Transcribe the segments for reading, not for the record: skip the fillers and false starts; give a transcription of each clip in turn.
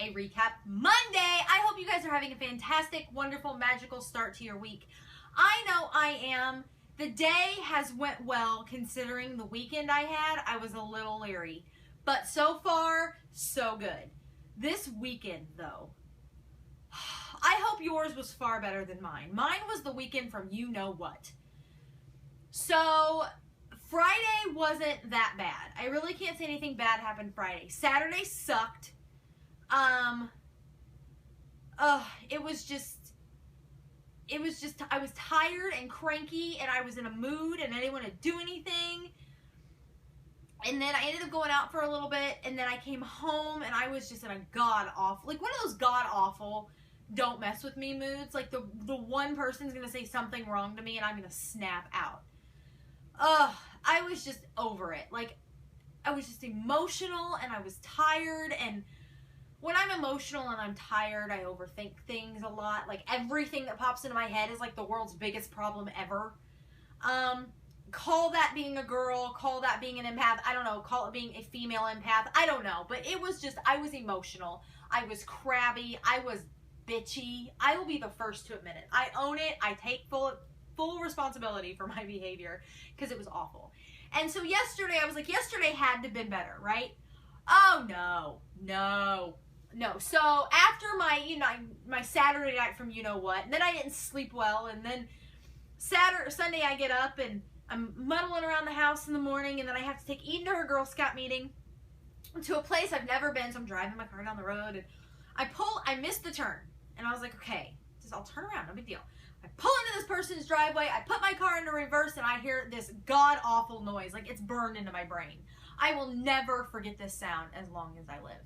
GA Recap Monday. I hope you guys are having a fantastic, wonderful, magical start to your week. I know I am. The day has went well considering the weekend I had. I was a little leery, but so far, so good. This weekend, though, I hope yours was far better than mine. Mine was the weekend from you know what. So Friday wasn't that bad. I really can't say anything bad happened Friday. Saturday sucked. It was just, I was tired and cranky and I was in a mood and I didn't want to do anything. And then I ended up going out for a little bit and then I came home and I was just in a god-awful, like one of those god-awful, don't mess with me moods. Like the one person's going to say something wrong to me and I'm going to snap out. I was just over it. Like, I was just emotional and I was tired, and when I'm emotional and I'm tired, I overthink things a lot. Like, everything that pops into my head is like the world's biggest problem ever. Call that being a girl, call that being an empath, I don't know, call it being a female empath, I don't know, but it was just, I was emotional, I was crabby, I was bitchy. I will be the first to admit it. I own it, I take full responsibility for my behavior because it was awful. And so yesterday, I was like, yesterday had to have been better, right? Oh, no. So after my Saturday night from you know what, and then I didn't sleep well, and then Sunday I get up and I'm muddling around the house in the morning, and then I have to take Eden to her Girl Scout meeting to a place I've never been, so I'm driving my car down the road, and I missed the turn, and I was like, okay, I'll turn around, no big deal. I pull into this person's driveway, I put my car into reverse, and I hear this god-awful noise, like it's burned into my brain. I will never forget this sound as long as I live.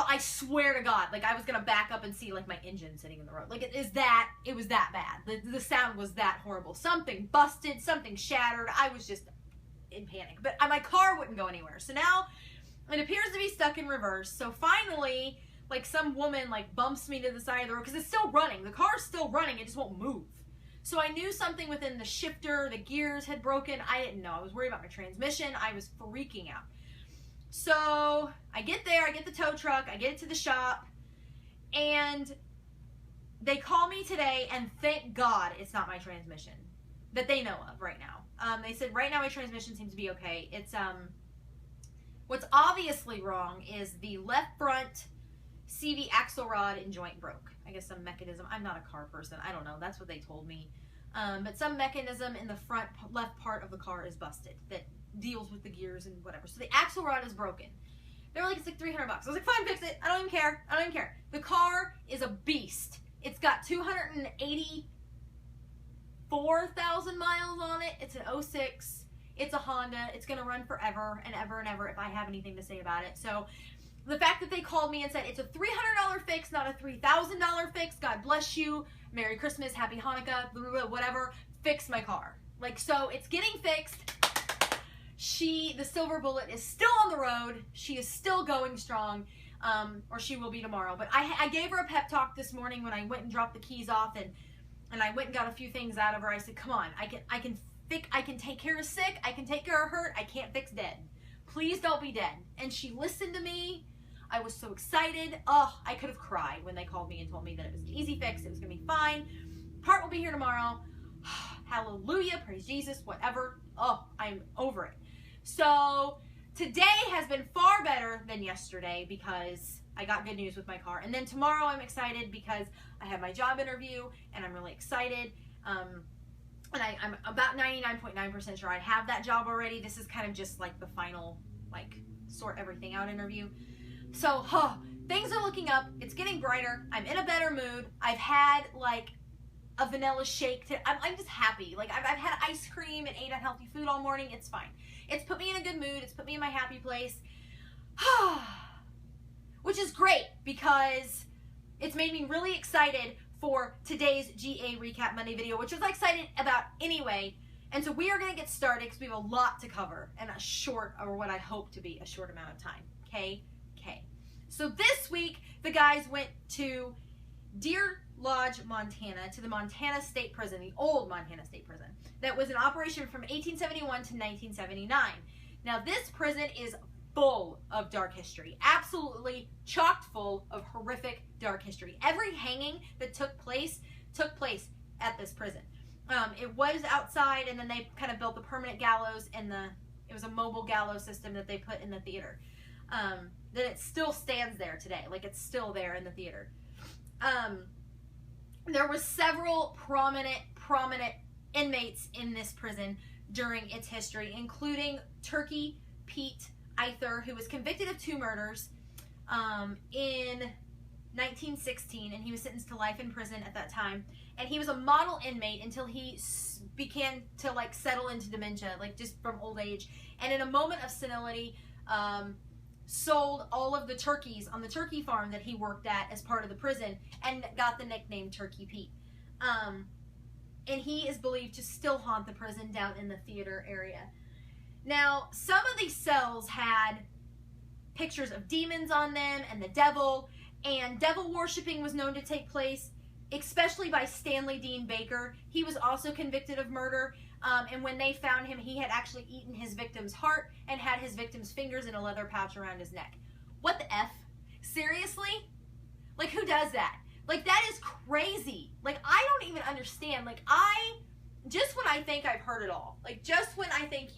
I swear to God, like I was gonna back up and see like my engine sitting in the road. Like it was that bad. The sound was that horrible. Something busted, something shattered. I was just in panic. But my car wouldn't go anywhere. So now it appears to be stuck in reverse. So finally, like some woman like bumps me to the side of the road because it's still running. The car's still running. It just won't move. So I knew something within the shifter, the gears had broken. I didn't know. I was worried about my transmission. I was freaking out. So I get there. I get the tow truck. I get it to the shop. And they call me today, and thank God it's not my transmission that they know of right now. They said right now my transmission seems to be okay. It's what's obviously wrong is the left front CV axle rod and joint broke. I guess some mechanism. I'm not a car person. I don't know. That's what they told me. But some mechanism in the front left part of the car is busted that deals with the gears and whatever. So the axle rod is broken. They're like, it's like $300. I was like, fine, fix it. I don't even care. The car is a beast. It's got 284,000 miles on it. It's an 06. It's a Honda. It's going to run forever and ever and ever if I have anything to say about it. So the fact that they called me and said it's a $300 fix, not a $3,000 fix, God bless you, Merry Christmas, Happy Hanukkah, blah, blah, blah, whatever, fix my car. Like, so it's getting fixed. The Silver Bullet is still on the road. She is still going strong, or she will be tomorrow. But I gave her a pep talk this morning when I went and dropped the keys off, and I went and got a few things out of her. I said, come on, I can take care of sick, I can take care of hurt, I can't fix dead. Please don't be dead. And she listened to me. I was so excited. Oh, I could have cried when they called me and told me that it was an easy fix. It was going to be fine. Part will be here tomorrow. Hallelujah. Praise Jesus. Whatever. Oh, I'm over it. So today has been far better than yesterday because I got good news with my car. And then tomorrow I'm excited because I have my job interview and I'm really excited. And I'm about 99.9% sure I have that job already. This is kind of just like the final, like, sort everything out interview. So, things are looking up. It's getting brighter. I'm in a better mood. I've had, like, a vanilla shake. I'm just happy. Like, I've had ice cream and ate unhealthy food all morning. It's fine. It's put me in a good mood. It's put me in my happy place. Which is great because it's made me really excited for today's GA Recap Monday video, which I was excited about anyway. And so we are going to get started because we have a lot to cover in a short, or what I hope to be a short amount of time. Okay. So this week, the guys went to Deer Lodge, Montana, to the Montana State Prison, the old Montana State Prison, that was in operation from 1871 to 1979. Now, this prison is full of dark history, absolutely chocked full of horrific dark history. Every hanging that took place at this prison. It was outside, and then they kind of built the permanent gallows, and it was a mobile gallows system that they put in the theater. That it still stands there today, like it's still there in the theater. There were several prominent inmates in this prison during its history, including Turkey Pete Either, who was convicted of 2 murders in 1916, and he was sentenced to life in prison at that time. And he was a model inmate until he began to like settle into dementia, like just from old age. And in a moment of senility, sold all of the turkeys on the turkey farm that he worked at as part of the prison, and got the nickname Turkey Pete. And he is believed to still haunt the prison down in the theater area. Now, some of these cells had pictures of demons on them and the devil, and devil worshiping was known to take place, especially by Stanley Dean Baker. He was also convicted of murder, and when they found him, he had actually eaten his victim's heart and had his victim's fingers in a leather pouch around his neck. What the F? Seriously? Like, who does that? Like, that is crazy. Like, I don't even understand. Like, just when I think I've heard it all, like, just when I think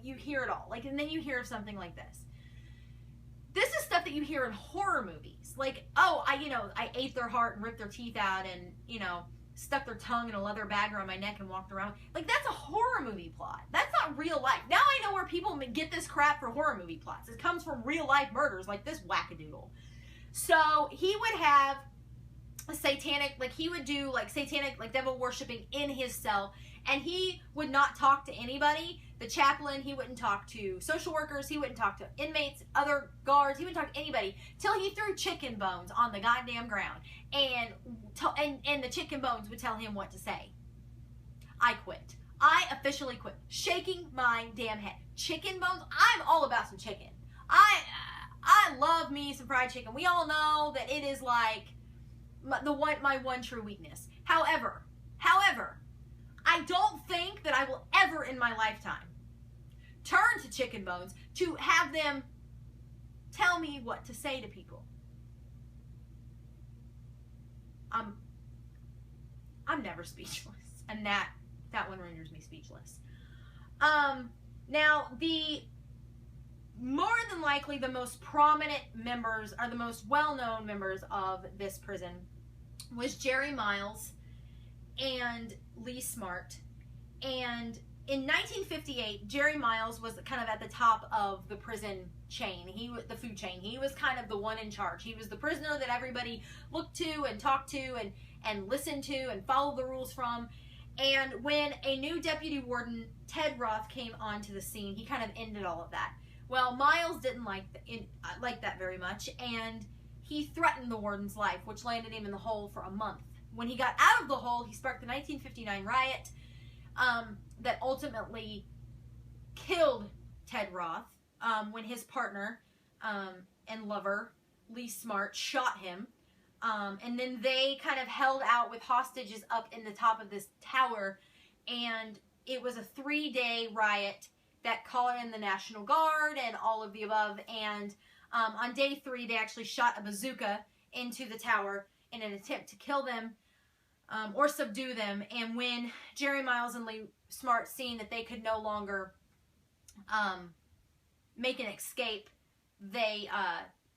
you hear it all, like, and then you hear of something like this. This is stuff that you hear in horror movies. Like, oh, I ate their heart and ripped their teeth out and, stuck their tongue in a leather bag around my neck and walked around. Like, that's a horror movie plot. That's not real life. Now I know where people get this crap for horror movie plots. It comes from real life murders like this wackadoodle. So he would have a satanic, like he would do like satanic, like devil worshiping in his cell, and he would not talk to anybody. The chaplain, he wouldn't talk to social workers, he wouldn't talk to inmates, other guards, he wouldn't talk to anybody till he threw chicken bones on the goddamn ground, and the chicken bones would tell him what to say. I quit. I officially quit. Shaking my damn head. Chicken bones? I'm all about some chicken. I love me some fried chicken. We all know that it is like my one true weakness. However, I don't think that I will ever in my lifetime turn to chicken bones to have them tell me what to say to people. I'm never speechless, and that one renders me speechless. Now, the more than likely the most prominent members, or the most well-known members of this prison, was Jerry Miles and Lee Smart. And in 1958, Jerry Miles was kind of at the top of the prison chain. He was the food chain. He was kind of the one in charge. He was the prisoner that everybody looked to and talked to and listened to and followed the rules from. And when a new deputy warden, Ted Roth, came onto the scene, he kind of ended all of that. Well, Miles didn't like that very much, and he threatened the warden's life, which landed him in the hole for a month. When he got out of the hole, he sparked the 1959 riot that ultimately killed Ted Roth when his partner and lover, Lee Smart, shot him. And then they kind of held out with hostages up in the top of this tower, and it was a 3-day riot that called in the National Guard and all of the above. And on day 3, they actually shot a bazooka into the tower in an attempt to kill them or subdue them. And when Jerry Miles and Lee Smart seen that they could no longer make an escape, they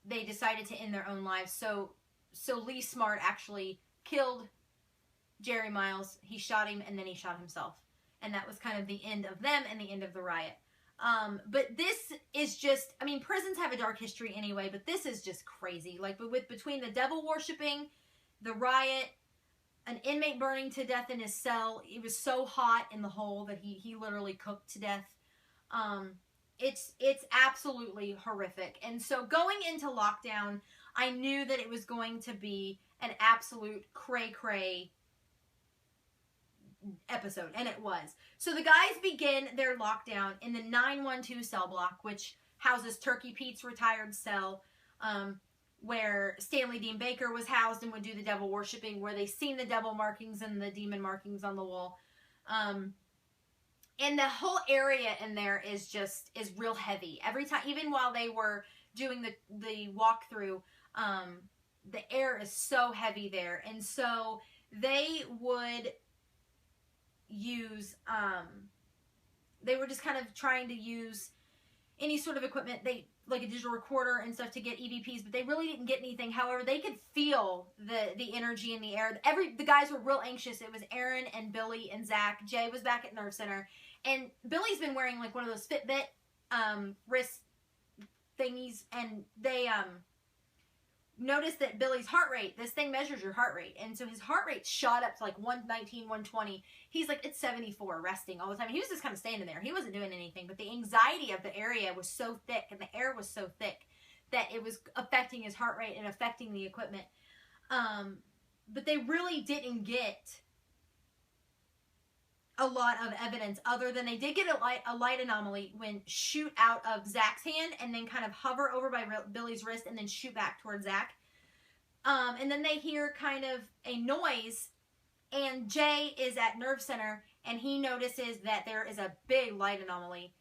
decided to end their own lives. So Lee Smart actually killed Jerry Miles. He shot him, and then he shot himself. And that was kind of the end of them and the end of the riot. But this is just, I mean, prisons have a dark history anyway, but this is just crazy. Like, between the devil worshiping, the riot, an inmate burning to death in his cell. It was so hot in the hole that he literally cooked to death. It's absolutely horrific. And so going into lockdown, I knew that it was going to be an absolute cray-cray episode, and it was. So the guys begin their lockdown in the 912 cell block, which houses Turkey Pete's retired cell, where Stanley Dean Baker was housed and would do the devil worshiping, where they seen the devil markings and the demon markings on the wall. And And the whole area in there is real heavy. Every time, even while they were doing the walkthrough, the air is so heavy there. And so they would use, they were just kind of trying to use any sort of equipment, like a digital recorder and stuff, to get EVPs, but they really didn't get anything. However, they could feel the energy in the air. The guys were real anxious. It was Aaron and Billy and Zach. Jay was back at Nerve Center, and Billy's been wearing like one of those Fitbit wrist thingies, and they noticed that Billy's heart rate, this thing measures your heart rate, and so his heart rate shot up to like 119, 120. He's like, it's 74, resting all the time. He was just kind of standing there. He wasn't doing anything, but the anxiety of the area was so thick, and the air was so thick, that it was affecting his heart rate and affecting the equipment. But they really didn't get a lot of evidence, other than they did get a light anomaly when shoot out of Zach's hand and then kind of hover over by Billy's wrist and then shoot back towards Zach. And then they hear kind of a noise, and Jay is at Nerve Center, and he notices that there is a big light anomaly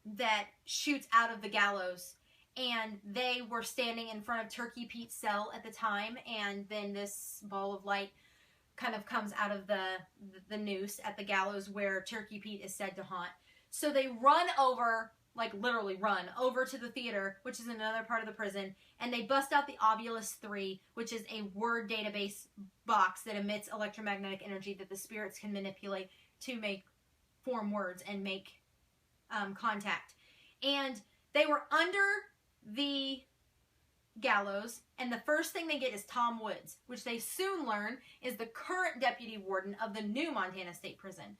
that shoots out of the gallows. And they were standing in front of Turkey Pete's cell at the time, and then this ball of light kind of comes out of the noose at the gallows where Turkey Pete is said to haunt. So they run over, like literally run over to the theater, which is another part of the prison, and they bust out the Ovilus 3, which is a word database box that emits electromagnetic energy that the spirits can manipulate to form words and make contact. And they were under the gallows, and the first thing they get is Tom Woods, which they soon learn is the current deputy warden of the new Montana State Prison,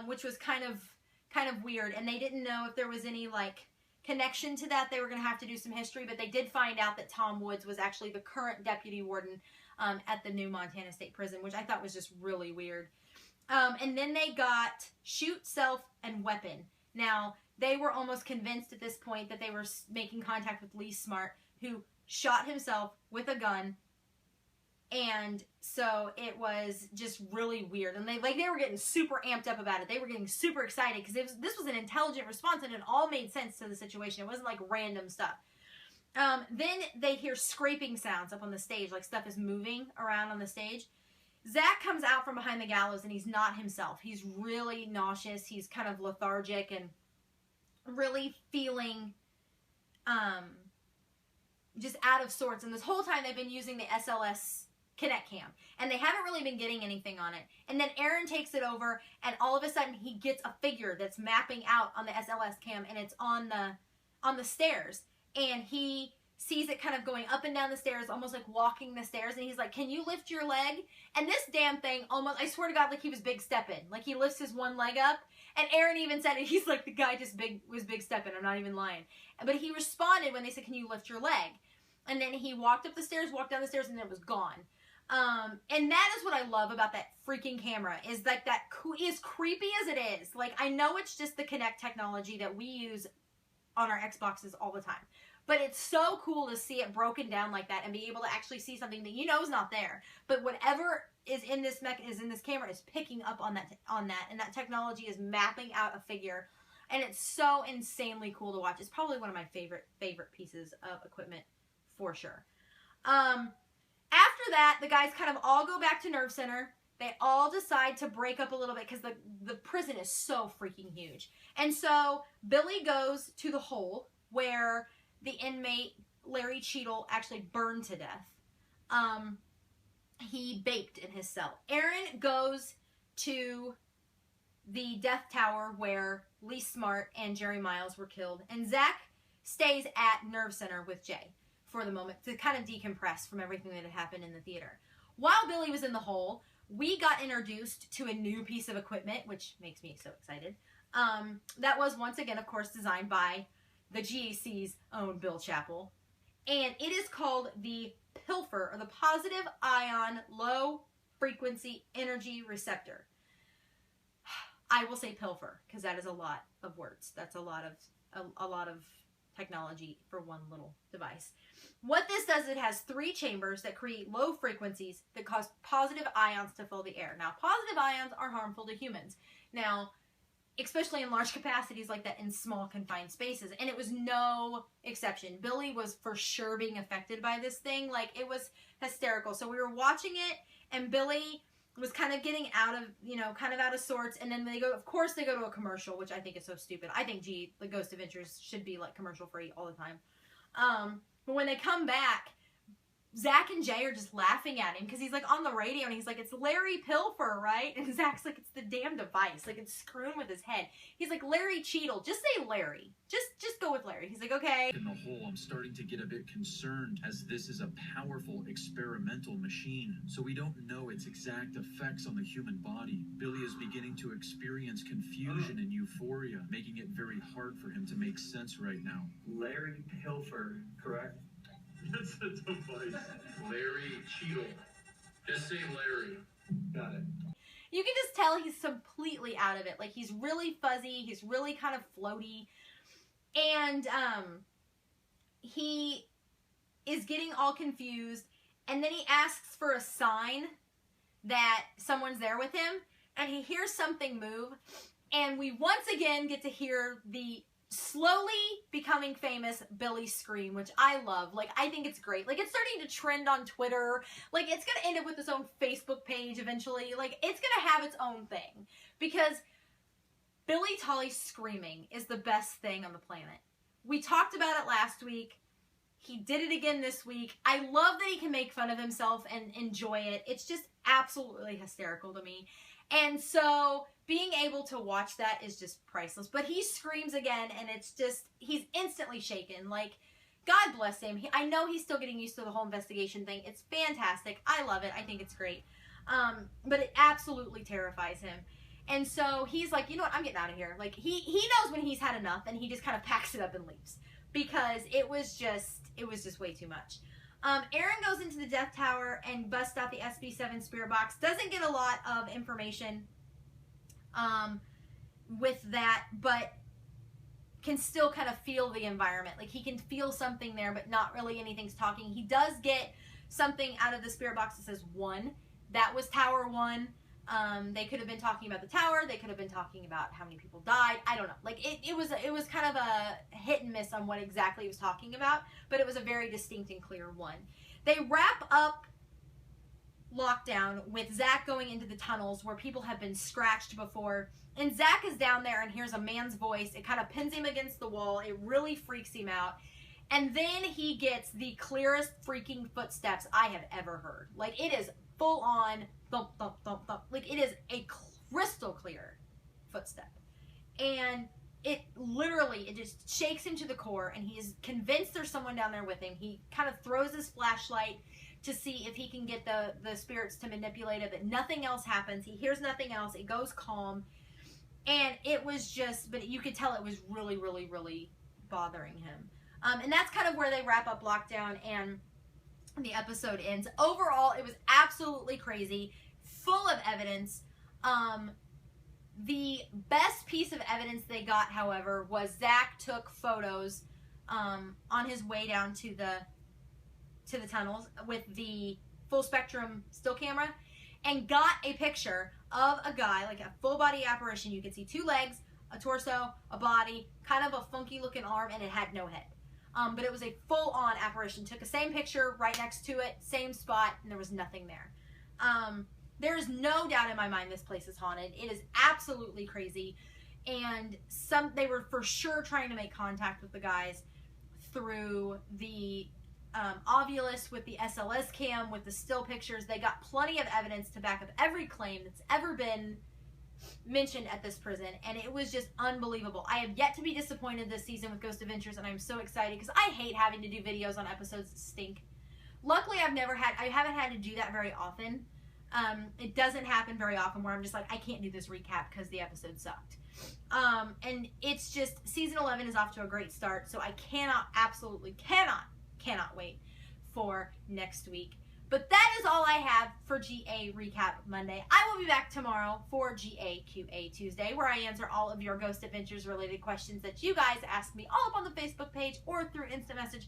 which was kind of weird, and they didn't know if there was any like connection to that. They were going to have to do some history, but they did find out that Tom Woods was actually the current deputy warden at the new Montana State Prison, which I thought was just really weird. And then they got shoot, self, and weapon. Now, they were almost convinced at this point that they were making contact with Lee Smart, who shot himself with a gun, and so it was just really weird. And they were getting super amped up about it. They were getting super excited because this was an intelligent response, and it all made sense to the situation. It wasn't like random stuff. Then they hear scraping sounds up on the stage, like stuff is moving around on the stage. Zach comes out from behind the gallows, and he's not himself. He's really nauseous. He's kind of lethargic and really feeling just out of sorts. And this whole time they've been using the SLS Kinect Cam, and they haven't really been getting anything on it. And then Aaron takes it over, and all of a sudden he gets a figure that's mapping out on the SLS cam, and it's on the stairs, and he sees it kind of going up and down the stairs, almost like walking the stairs, and he's like, can you lift your leg? And this damn thing almost, I swear to God, like he was big stepping. Like he lifts his one leg up, and Aaron even said it, he's like, the guy just was big stepping, I'm not even lying. But he responded when they said, can you lift your leg? And then he walked up the stairs, walked down the stairs, and it was gone. And that is what I love about that freaking camera, is like that as creepy as it is. Like, I know it's just the Kinect technology that we use on our Xboxes all the time, but it's so cool to see it broken down like that and be able to actually see something that you know is not there, but whatever is in this camera is picking up on that, and that technology is mapping out a figure, and it's so insanely cool to watch. It's probably one of my favorite pieces of equipment for sure. After that, the guys kind of all go back to Nerve Center. They all decide to break up a little bit because the prison is so freaking huge. And so Billy goes to the hole where the inmate Larry Cheadle actually burned to death. He baked in his cell. Aaron goes to the death tower where Lee Smart and Jerry Miles were killed. And Zach stays at Nerve Center with Jay for the moment to kind of decompress from everything that had happened in the theater. While Billy was in the hole, we got introduced to a new piece of equipment, which makes me so excited. That was once again, of course, designed by the GAC's own Bill Chappell. And it is called the Pilfer, or the Positive Ion Low Frequency Energy Receptor. I will say Pilfer, because that is a lot of words. That's a lot of technology for one little device. What this does, it has 3 chambers that create low frequencies that cause positive ions to fill the air. Now, positive ions are harmful to humans. Now, especially in large capacities like that in small confined spaces. And it was no exception. Billy was for sure being affected by this thing. Like, it was hysterical. So we were watching it, and Billy was kind of getting out of, kind of out of sorts. And then they go, of course, they go to a commercial, which I think is so stupid. I think, the Ghost Adventures should be like commercial free all the time. But when they come back, Zach and Jay are just laughing at him because he's like on the radio and he's like, it's Larry Pilfer, right? And Zach's like, it's the damn device. Like, it's screwing with his head. He's like, Larry Cheadle. Just say Larry. Just go with Larry. He's like, okay. In the hole, I'm starting to get a bit concerned as this is a powerful experimental machine, so we don't know its exact effects on the human body. Billy is beginning to experience confusion and euphoria, making it very hard for him to make sense right now. Larry Pilfer, correct? That's a device. Larry Cheadle. Just say Larry. Got it. You can just tell he's completely out of it. Like, he's really fuzzy. He's really kind of floaty. And he is getting all confused. And then he asks for a sign that someone's there with him. And he hears something move. And we once again get to hear the slowly becoming famous Billy scream, which I love. Like, I think it's great. Like, it's starting to trend on Twitter. Like, it's going to end up with its own Facebook page eventually. Like, it's going to have its own thing. Because Billy Tully screaming is the best thing on the planet. We talked about it last week. He did it again this week. I love that he can make fun of himself and enjoy it. It's just absolutely hysterical to me. And so being able to watch that is just priceless. But he screams again, and it's just, he's instantly shaken. Like, God bless him. I know he's still getting used to the whole investigation thing. It's fantastic. I love it. I think it's great. But it absolutely terrifies him. And so he's like, you know what? I'm getting out of here. Like, he knows when he's had enough, and he just kind of packs it up and leaves. Because it was just way too much. Aaron goes into the Death Tower and busts out the SB7 spirit box. Doesn't get a lot of information with that, but can still kind of feel the environment. Like, he can feel something there, but not really anything's talking. He does get something out of the spirit box that says 1. That was Tower 1. They could have been talking about the tower. They could have been talking about how many people died. I don't know. Like, it was kind of a hit and miss on what exactly he was talking about, but it was a very distinct and clear 1. They wrap up Lockdown with Zach going into the tunnels where people have been scratched before, and Zach is down there and hears a man's voice. It kind of pins him against the wall. It really freaks him out. And then he gets the clearest freaking footsteps I have ever heard. Like, it is full on thump, thump, thump, thump. Like, it is a crystal clear footstep. And it just shakes him to the core, and he is convinced there's someone down there with him. He kind of throws his flashlight to see if he can get the spirits to manipulate it, but nothing else happens. He hears nothing else. It goes calm. And it was just, but you could tell it was really, really, really bothering him. And that's kind of where they wrap up Lockdown, and the episode ends. Overall, it was absolutely crazy, full of evidence. The best piece of evidence they got, however, was Zach took photos on his way down to the tunnels with the full spectrum still camera, and got a picture of a guy, like a full body apparition. You could see 2 legs, a torso, a body, kind of a funky looking arm, and it had no head. But it was a full-on apparition. Took the same picture right next to it, same spot, and there was nothing there. There is no doubt in my mind this place is haunted. It is absolutely crazy. And they were for sure trying to make contact with the guys through the Ovilus, with the SLS cam, with the still pictures. They got plenty of evidence to back up every claim that's ever been mentioned at this prison, and it was just unbelievable. I have yet to be disappointed this season with Ghost Adventures, and I'm so excited because I hate having to do videos on episodes that stink. Luckily, I haven't had to do that very often. It doesn't happen very often where I'm just like, I can't do this recap because the episode sucked. And it's just, season 11 is off to a great start, so I absolutely cannot wait for next week. But that is all I I have for GA Recap Monday. I will be back tomorrow for GA QA Tuesday, where I answer all of your Ghost Adventures related questions that you guys ask me all up on the Facebook page or through instant message.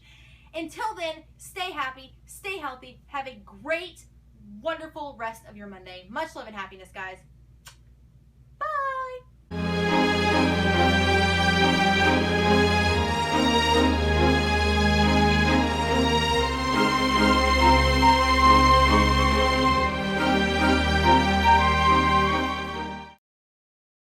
Until then, stay happy, stay healthy, have a great, wonderful rest of your Monday. Much love and happiness, guys.